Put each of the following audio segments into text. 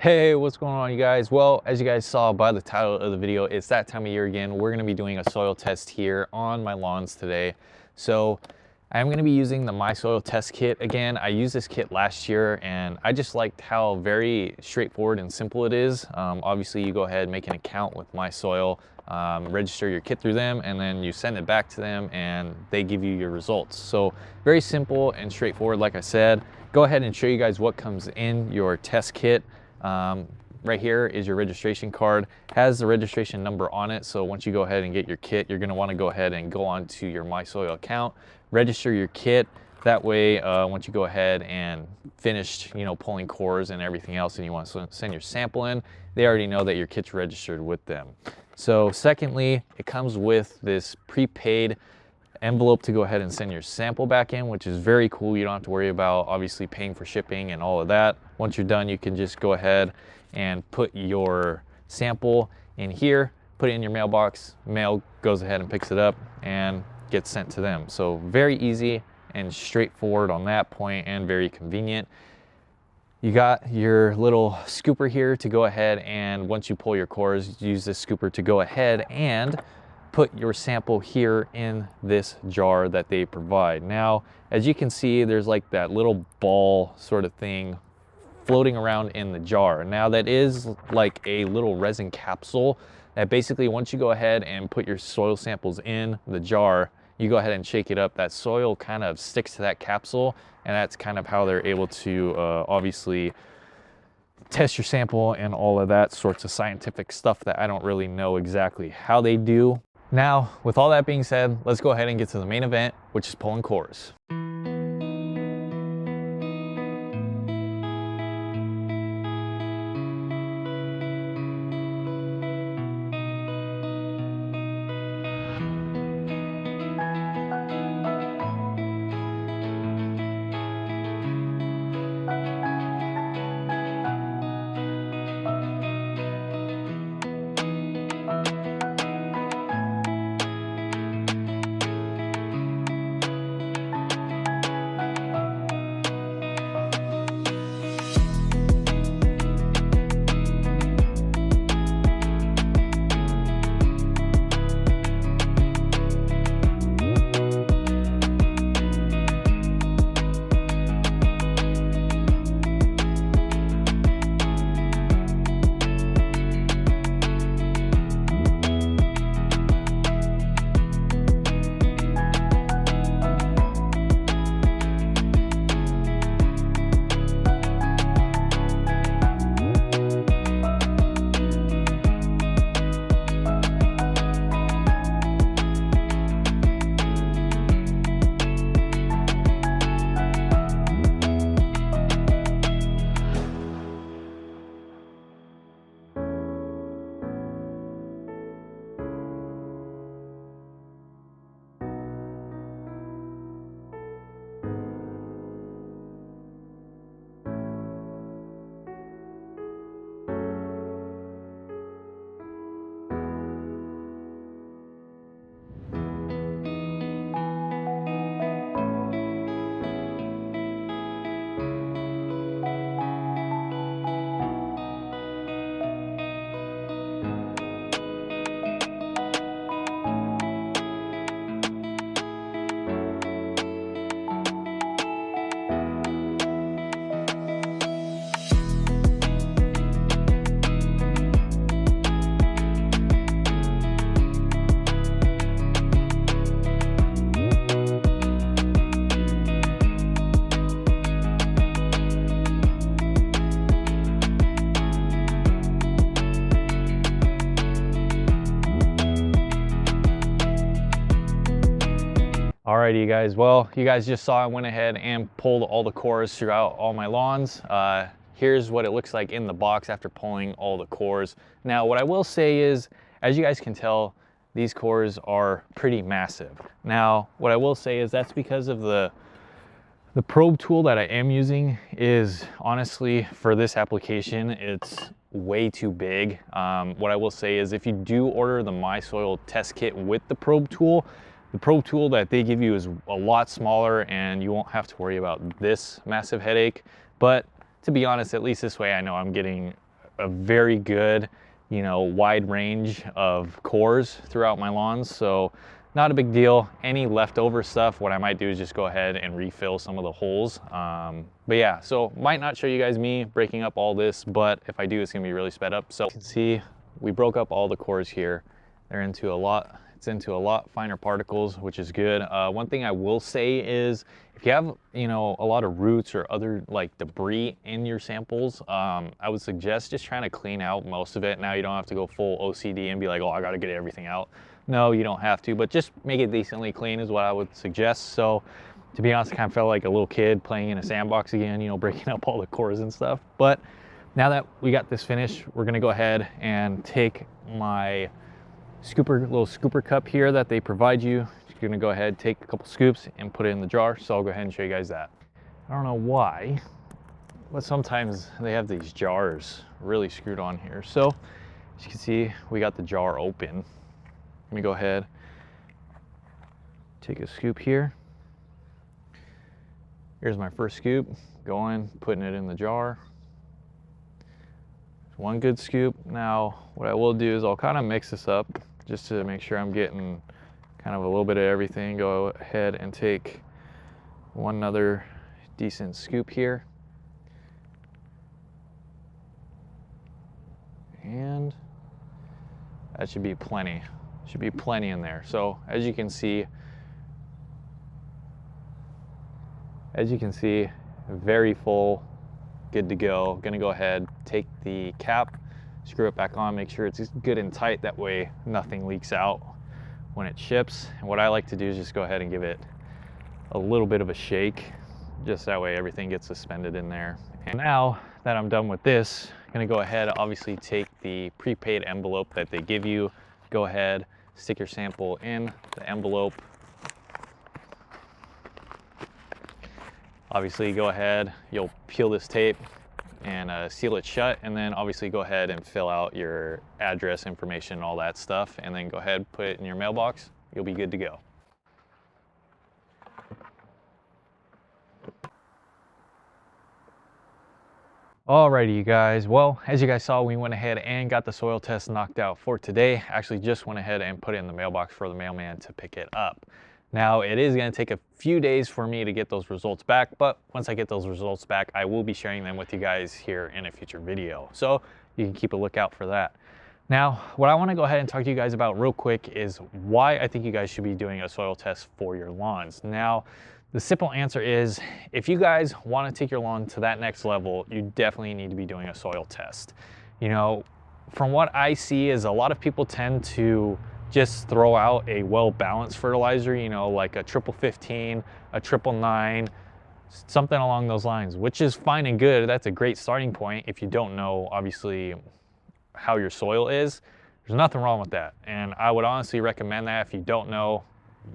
Hey, what's going on, you guys? Well, as you guys saw by the title of the video, it's that time of year again. We're going to be doing a soil test here on my lawns today. So I'm going to be using the My Soil Test Kit again. I used this kit last year and I just liked how very straightforward and simple it is. Obviously, you go ahead and make an account with My Soil, register your kit through them, and then you send it back to them and they give you your results. So very simple and straightforward, like I said. Go ahead and show you guys what comes in your test kit. Right here is your registration card, has the registration number on it. So once you go ahead and get your kit, you're going to want to go ahead and go on to your My Soil account, register your kit. That way, once you go ahead and finished, pulling cores and everything else, and you want to send your sample in, they already know that your kit's registered with them. So secondly, it comes with this prepaid envelope to go ahead and send your sample back in, which is very cool. You don't have to worry about obviously paying for shipping and all of that. Once you're done, you can just go ahead and put your sample in here, put it in your mailbox. Mail goes ahead and picks it up and gets sent to them. So very easy and straightforward on that point, and very convenient. You got your little scooper here to go ahead, and once you pull your cores, use this scooper to go ahead and put your sample here in this jar that they provide. Now, as you can see, there's like that little ball sort of thing floating around in the jar. Now that is like a little resin capsule that basically, once you go ahead and put your soil samples in the jar, you go ahead and shake it up, that soil kind of sticks to that capsule, and that's kind of how they're able to obviously test your sample and all of that sorts of scientific stuff that I don't really know exactly how they do. Now, with all that being said, let's go ahead and get to the main event, which is pulling cores. Alrighty, you guys, well, you guys just saw I went ahead and pulled all the cores throughout all my lawns. Here's what it looks like in the box after pulling all the cores. Now, what I will say is, as you guys can tell, these cores are pretty massive. Now, what I will say is that's because of the probe tool that I am using is honestly, for this application, it's way too big. What I will say is if you do order the My Soil Test Kit with the probe tool that they give you is a lot smaller and you won't have to worry about this massive headache. But to be honest, at least this way I know I'm getting a very good, you know, wide range of cores throughout my lawns, so not a big deal. Any leftover stuff, what I might do is just go ahead and refill some of the holes. But yeah, so might not show you guys me breaking up all this, but if I do, it's gonna be really sped up. So you can see we broke up all the cores here. They're into a lot, it's into a lot finer particles, which is good. One thing I will say is if you have, you know, a lot of roots or other like debris in your samples, I would suggest just trying to clean out most of it. Now you don't have to go full OCD and be like, oh, I gotta get everything out. No, you don't have to, but just make it decently clean is what I would suggest. So to be honest, I kind of felt like a little kid playing in a sandbox again, you know, breaking up all the cores and stuff. But now that we got this finished, we're gonna go ahead and take my little scooper cup here that they provide you. You're gonna go ahead, take a couple scoops and put it in the jar. So I'll go ahead and show you guys that. I don't know why, but sometimes they have these jars really screwed on here. So as you can see, we got the jar open. Let me go ahead, take a scoop here. Here's my first scoop, going, putting it in the jar. One good scoop. Now, what I will do is I'll kind of mix this up just to make sure I'm getting kind of a little bit of everything. Go ahead and take one other decent scoop here. And that should be plenty. Should be plenty in there. So as you can see, very full, good to go. Gonna go ahead, take the cap, screw it back on, make sure it's good and tight. That way nothing leaks out when it ships. And what I like to do is just go ahead and give it a little bit of a shake, just that way everything gets suspended in there. And now that I'm done with this, I'm gonna go ahead, obviously take the prepaid envelope that they give you, go ahead, stick your sample in the envelope. Obviously go ahead, you'll peel this tape and seal it shut, and then obviously go ahead and fill out your address information and all that stuff, and then go ahead, put it in your mailbox. You'll be good to go. Alrighty, you guys. Well, as you guys saw, we went ahead and got the soil test knocked out for today. Actually just went ahead and put it in the mailbox for the mailman to pick it up. Now, it is going to take a few days for me to get those results back, but once I get those results back, I will be sharing them with you guys here in a future video. So you can keep a lookout for that. Now, what I want to go ahead and talk to you guys about real quick is why I think you guys should be doing a soil test for your lawns. Now, the simple answer is, if you guys want to take your lawn to that next level, you definitely need to be doing a soil test. You know, from what I see is a lot of people tend to just throw out a well-balanced fertilizer, you know, like a 15-15, a 999, something along those lines, which is fine and good. That's a great starting point if you don't know, obviously, how your soil is. There's nothing wrong with that. And I would honestly recommend that if you don't know.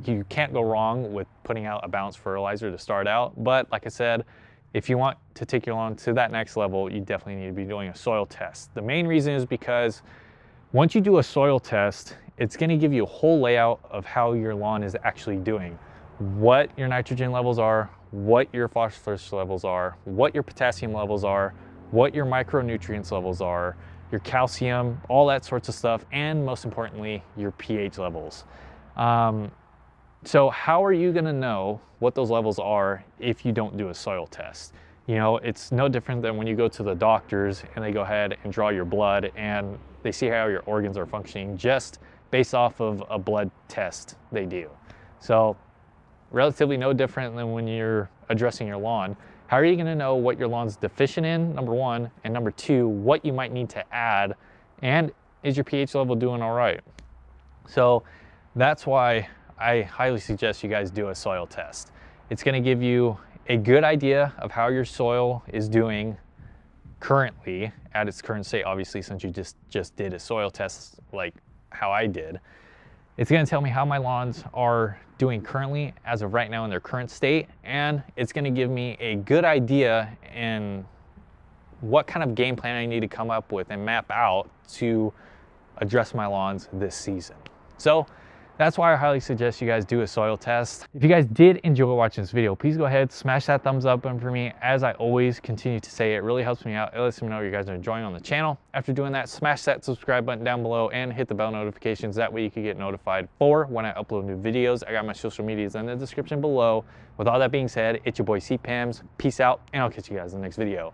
You can't go wrong with putting out a balanced fertilizer to start out. But like I said, if you want to take your lawn to that next level, you definitely need to be doing a soil test. The main reason is because once you do a soil test, it's going to give you a whole layout of how your lawn is actually doing, what your nitrogen levels are, what your phosphorus levels are, what your potassium levels are, what your micronutrients levels are, your calcium, all that sorts of stuff, and most importantly, your pH levels. So how are you going to know what those levels are if you don't do a soil test? You know, it's no different than when you go to the doctors and they go ahead and draw your blood and they see how your organs are functioning just based off of a blood test they do. So relatively no different than when you're addressing your lawn. How are you going to know what your lawn's deficient in, number one, and number two, what you might need to add, and is your pH level doing all right? So that's why I highly suggest you guys do a soil test. It's going to give you a good idea of how your soil is doing currently at its current state, obviously, since you just did a soil test like how I did. It's going to tell me how my lawns are doing currently as of right now in their current state, and it's going to give me a good idea in what kind of game plan I need to come up with and map out to address my lawns this season. So That's why I highly suggest you guys do a soil test. If you guys did enjoy watching this video, please go ahead, smash that thumbs up button for me. As I always continue to say, it really helps me out. It lets me know you guys are enjoying on the channel. After doing that, smash that subscribe button down below and hit the bell notifications. That way you can get notified for when I upload new videos. I got my social medias in the description below. With all that being said, it's your boy CPAMS. Peace out, and I'll catch you guys in the next video.